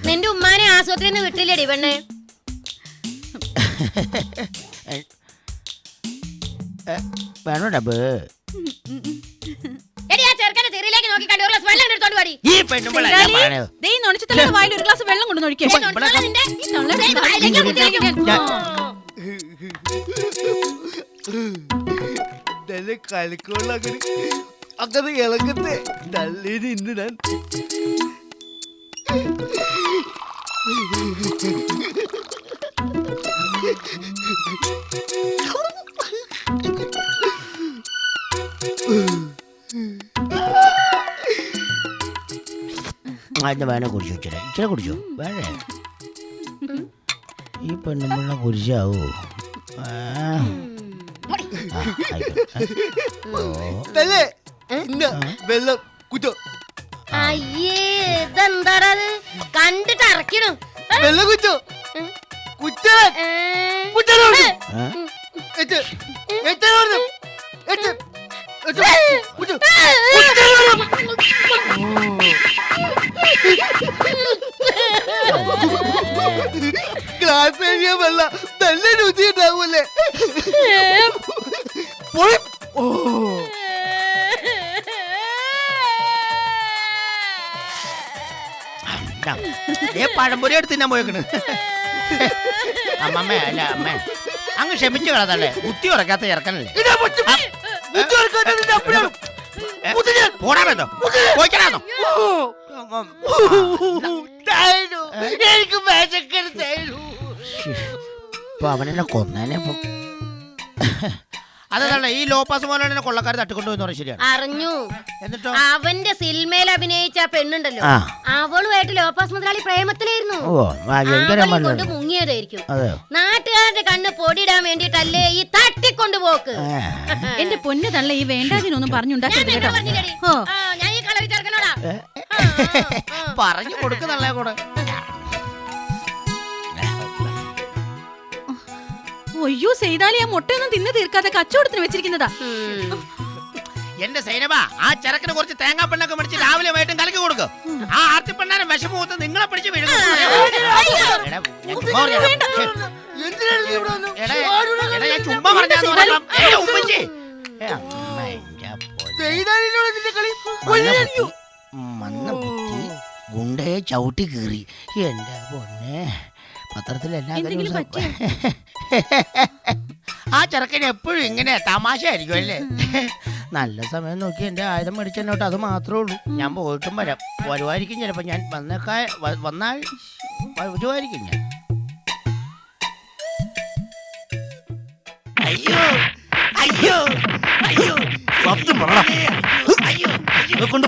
നിന്റെ ഉമ്മാനെ ആശുപത്രിയിൽ നിന്ന് വിട്ടില്ലടി പെണ്ണേ. വേണോ ഡബ്? എടി ആ ചെറുക്കന്റെ ചെറിയിലേക്ക് നോക്കി കണ്ടു ഒരു ഗ്ലാസ് വെള്ളം എടുത്തോണ്ട് വാടി. ഈ പെണ്ണുമ്പളല്ല പറയണത്. ദേ നൊണിച്ചതല്ലേ വായിൽ ഒരു ഗ്ലാസ് വെള്ളം കൊണ്ട് ഒഴിക്കേ. കളിക്കുള്ള അങ്ങനെ ഇളകത്തെ തള്ളിന് ഇന്ന് ഞാൻ അതിന്റെ വേണേ കുടിച്ചു ഇച്ചിരി ഇച്ചിരി കുടിച്ചോ വേണേ. ഈ പെണ്ണുമ്പള കുരിശാവൂ. വെള്ളം കുറ്റോ. അയ്യേ ഇതെന്താണത് കണ്ടിട്ട് അറക്കണു. വെള്ളം കുറ്റോ കുറ്റ ഗ്ലാസ് കഴിയ വെള്ളം നല്ല രുചി ഉണ്ടാവൂലേ. പഴംപൊരി എടുത്ത് ഞാൻ പോയേക്കണ്. അമ്മമ്മ അല്ല അമ്മ അങ്ങ് ക്ഷമിച്ചു കളതല്ലേ. ബുദ്ധി ഉറക്കാത്ത ഇറക്കണല്ലേ. പോടാമോ പോയിക്കണോ? ഇപ്പൊ അവനെന്നെ കൊന്നേനെ. അതല്ല ഈ ലോപ്പാസ് മോനെ കൊള്ളക്കാർ തട്ടിക്കൊണ്ടുപോയെന്ന് പറഞ്ഞ ശരിയാണ്. അറിഞ്ഞു. എന്നിട്ടോ അവന്റെ സിനിമയിൽ അഭിനയിച്ച പെണ്ണുണ്ടല്ലോ, അവളുമായിട്ട് ലോപ്പാസ് മുതലാളി പ്രേമത്തിലായിരുന്നു. കൊണ്ട് മുങ്ങിയതായിരിക്കും. നാട്ടുകാരുടെ കണ്ണ് പൊടിയിടാൻ വേണ്ടിട്ടല്ലേ ഈ തട്ടിക്കൊണ്ടുപോക്ക്. എന്റെ പൊന്നു തള്ള ഈ വേണ്ടാതിനൊന്നും പറഞ്ഞുണ്ടാക്കരുത് കേട്ടോ. ഞാൻ ഈ കളവി ചേർക്കണോടാ പറഞ്ഞു കൊടുക്കുന്നല്ലേ കൂടെ. അയ്യോ ചെയ്താലേ ആ മുട്ടയൊന്നും തിന്നു തീർക്കാതെ കച്ചവടത്തിന് വെച്ചിരിക്കുന്നതാ. എന്റെ സൈനബ ആ ചെറുക്കിന് കുറച്ച് തേങ്ങാ പെണ്ണൊക്കെ മേടിച്ച് രാവിലെ വൈകിട്ടും കലക്കി കൊടുക്കും. ആ ആർത്തിപ്പെണ്ണാനും വിഷമൂത്ത് നിങ്ങളെ പിടിച്ച് വീഴും. ചുമ്മാ മന്ന ബുദ്ധി ഗുണ്ടയെ ചവിട്ടി കീറി. എന്റെ പൊന്നെ പത്രത്തിലെല്ലാം ആ ചെറുക്കന് എപ്പോഴും ഇങ്ങനെ തമാശയായിരിക്കും അല്ലേ. നല്ല സമയം നോക്കി എന്റെ ആയുധം മേടിച്ചോട്ട് അത് മാത്രമേ ഉള്ളൂ. ഞാൻ പോയിട്ടും വരാം. വരുമായിരിക്കും ചിലപ്പോ. ഞാൻ വന്നാൽ വരുമായിരിക്കും ഞാൻ. അയ്യോ അയ്യോ അയ്യോ സത്യം പറ. കൊണ്ട്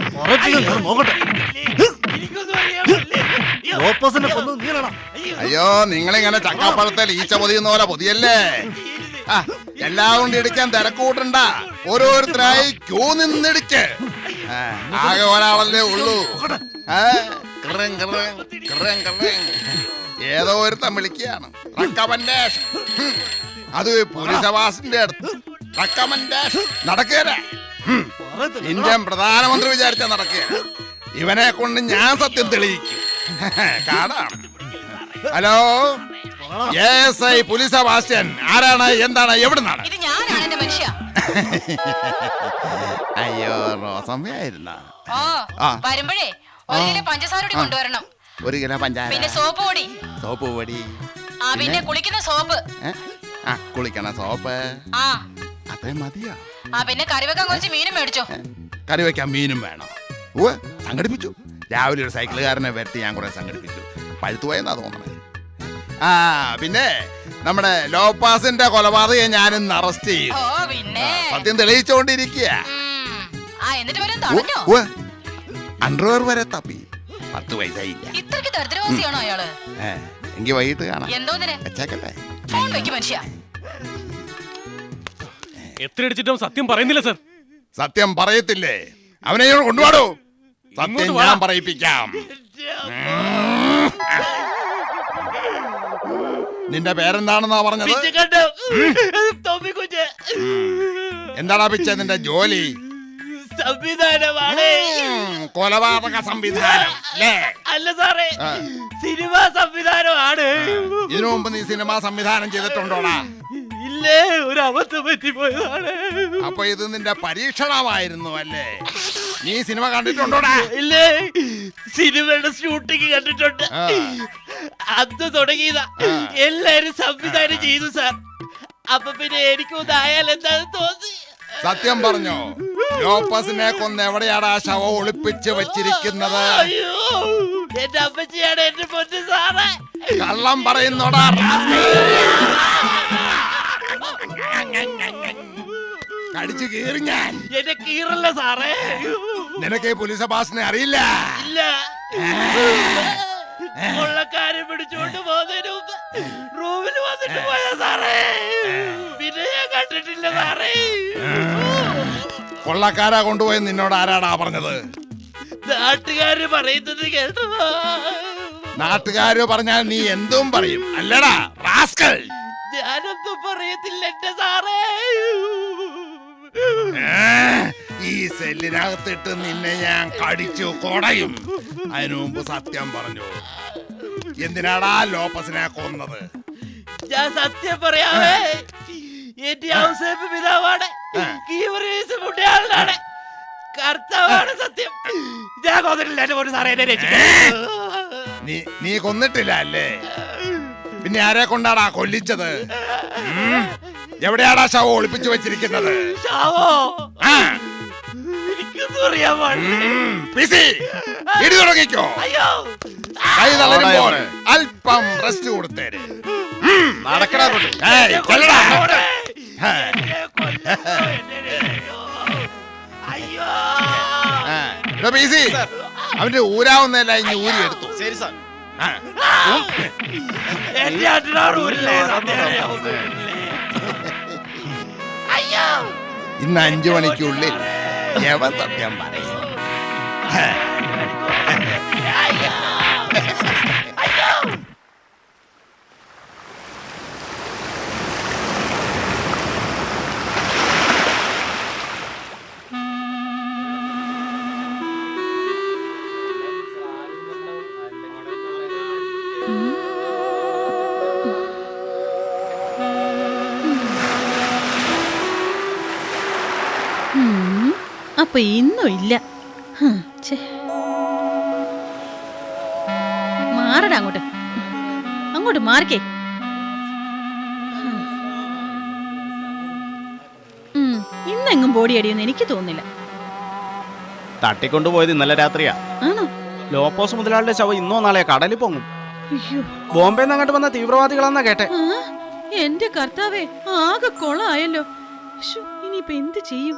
നോക്കട്ടെ. അയ്യോ നിങ്ങളിങ്ങനെ ചക്കാപ്പഴത്തിൽ ഈച്ച പൊതിയുന്ന പോലെ പൊതിയല്ലേ. എല്ലാം കൊണ്ട് ഇടിക്കാൻ തിരക്കൂട്ടണ്ട. ഓരോരുത്തരായി ക്യൂ നിന്നിടിച്ച് ആകെ ഒരാളല്ലേ ഉള്ളൂ. ഏതോ ഒരുത്തൻ വിളിക്കുകയാണ് റെക്കമെൻഡേഷൻ. അത് പോലീസവാസിന്റെ അടുത്ത് റെക്കമെൻഡേഷൻ നടക്കുക. ഇന്ത്യൻ പ്രധാനമന്ത്രി വിചാരിച്ചാ നടക്കുക. ഇവനെ കൊണ്ട് ഞാൻ സത്യം തെളിയിക്കും. കാണാം. Hello SI police Sebastian. ആരാണ്, എന്താണ്, എവിടുന്നാണ്? അയ്യോ റോസമ്മയായിരുന്ന. വരുമ്പോഴേ ഒരു കിലോ പഞ്ചസാര കൊണ്ടുവരണം. ഒരു കിലോ പഞ്ചാര, പിന്നെ സോപ്പ് പൊടി. സോപ്പ് പൊടി, പിന്നെ കുളിക്കുന്ന സോപ്പ്. കുളിക്കണ സോപ്പ്. അത്രയും മതിയോ? പിന്നെ കറി വെക്കാൻ കുറച്ച് മീനും മേടിച്ചോ. കറി വെക്കാൻ മീനും വേണം. സംഘടിപ്പിച്ചു. രാവിലെ ഒരു സൈക്കിളുകാരനെ വരട്ടി ഞാൻ കുറെ സംഘടിപ്പിച്ചു. പഴുത്തുപോയെന്നാ തോന്നണേ. പിന്നെ നമ്മുടെ ലോപ്പാസിന്റെ കൊലപാതകം ഞാനിന്ന് അറസ്റ്റ് ചെയ്തു. സത്യം തെളിയിച്ചോണ്ടിരിക്കുക. അണ്ടർവെയർ വരെ തപ്പി. 10 പൈസയില്ല. എങ്കി വൈകിട്ട് കാണാം. വെച്ചേക്കട്ടെ. എത്ര അടിച്ചിട്ടും സത്യം പറയുന്നില്ല സർ. സത്യം പറയത്തില്ലേ? അവനെ കൊണ്ടുപോടോ. സത്യം ഞാൻ പറയിപ്പിക്കാം. നിന്റെ പേരെന്താണെന്നാ പറഞ്ഞത്? തൊമ്മിക്കുഞ്ഞ്. എന്താടാ പിച്ച നിന്റെ ജോലി? സംവിധാനമാണ്. കൊലപാതക സംവിധാനം അല്ലേ? അല്ല സാറേ, സിനിമാ സംവിധാനമാണ്. ഇതിനു മുമ്പ് നീ സിനിമ സംവിധാനം ചെയ്തിട്ടുണ്ടോടാ? ഇല്ലേ, ഒരു അബദ്ധം പറ്റിപ്പോയതാണ്. അപ്പൊ ഇത് നിന്റെ പരീക്ഷണമായിരുന്നു അല്ലേ? നീ സിനിമ കണ്ടിട്ടുണ്ടോടാ? ഇല്ലേ, സിനിമയുടെ ഷൂട്ടിങ് കണ്ടിട്ടുണ്ട്. അന്ന് തുടങ്ങിയതാ. എല്ലാരും സംവിധാനം ചെയ്തു സാർ. അപ്പൊ പിന്നെ എനിക്കൊന്നായാൽ എന്താന്ന് തോന്നി. സത്യം പറഞ്ഞോ, ലോപ്പസിനെ കൊന്ന് എവിടെയാണ് ആ ശവം ഒളിപ്പിച്ച് വെച്ചിരിക്കുന്നത്? അയ്യോ, എന്റെ അമ്മച്ചിയാണ് എന്റെ പൊന്നു സാറേ. കള്ളം പറയുന്നോടാ. കടിച്ചു കീറി ഞാൻ. എന്നെ കീറല്ല സാറേ. നിനക്ക് ഈ പോലീസ് ഭാഷനെ അറിയില്ല. ഇല്ല, കൊള്ളക്കാരെ പിടിച്ചോണ്ട് പോകുന്നതിന് മുമ്പ് റൂമിൽ വന്നിട്ട് പോയാ സാറേ. പിന്നെ ഞാൻ കണ്ടിട്ടില്ല സാറേ. കൊള്ളക്കാരാ കൊണ്ടുപോയി നിന്നോട് ആരാടാ പറഞ്ഞത്? നാട്ടുകാര് പറയുന്നത് കേട്ടോ. നാട്ടുകാര് പറഞ്ഞാൽ നീ എന്തും പറയും അല്ലടാ റാസ്കൽ? ഞാനൊന്നും പറയത്തില്ല എന്റെ സാറേ. ഈ സെല്ലിനകത്തിട്ട് നിന്നെ ഞാൻ കടിച്ചു കൊടയും. അതിനു മുമ്പ് സത്യം പറഞ്ഞു. എന്തിനാടാ ലോപ്പസിനെ കൊന്നത്? ഞാൻ സത്യം പറയാവേ, എന്റെ ഔസേപ്പ് പിതാവാണ്. കീവറീസ് മുട്ടയാളാണ്. കർത്താവാണ് സത്യം. ഞാൻ കൊന്നിട്ടില്ല എന്റെ പൊന്നു സാറേ. എന്നെ രക്ഷിക്കണം. നീ കൊന്നിട്ടില്ല അല്ലേ? പിന്നെ ആരെ കൊണ്ടാടാ കൊല്ലിച്ചത്? എവിടെയാടാ ശവം ഒളിപ്പിച്ചു വെച്ചിരിക്കുന്നത്? ശവോ? എനിക്കൊന്നും അറിയാൻ പാടില്ല. ഇടി തുടങ്ങിക്കോ. അയ്യോ, കൈ തളരുമ്പോൾ അല്പം റെസ്റ്റ് കൊടുത്തേര്. നടക്കടാ കൊണ്ട്. ഏയ്, ചെല്ലടാ. എന്നെ കൊല്ലണോ, എന്നെ രക്ഷിക്കണോ. അയ്യോ, എടാ പീസി, അവന്റെ ഊരാവുന്നല്ല ഇനി ഊരി എടുത്തു. ശരി സാർ. എന്റെ അച്ഛനോട് ഊരില്ലേ? അയ്യോ, ഇന്ന് 5 മണിക്കുള്ളിൽ യവൻ സത്യം പറയും. അപ്പൊ ഇന്നും ഇല്ല. മാറടാ അങ്ങോട്ട്, അങ്ങോട്ട് മാറിക്കേ. ഇന്നെങ്ങും ബോഡിയടിയെന്ന് എനിക്ക് തോന്നുന്നില്ല. തട്ടിക്കൊണ്ടുപോയത് ഇന്നലെ രാത്രിയാ. ആണോ? ലോപ്പോസ് മുതലാളിയുടെ ശവം ഇന്നോ നാളെയോ കടലിൽ പൊങ്ങും. അയ്യോ, ബോംബെന്ന് അങ്ങോട്ട് വന്ന തീവ്രവാദികളാന്നാ കേട്ടെ. എന്റെ കർത്താവേ, ആകെ കൊളായല്ലോ. ഇനിയിപ്പൊ എന്ത് ചെയ്യും?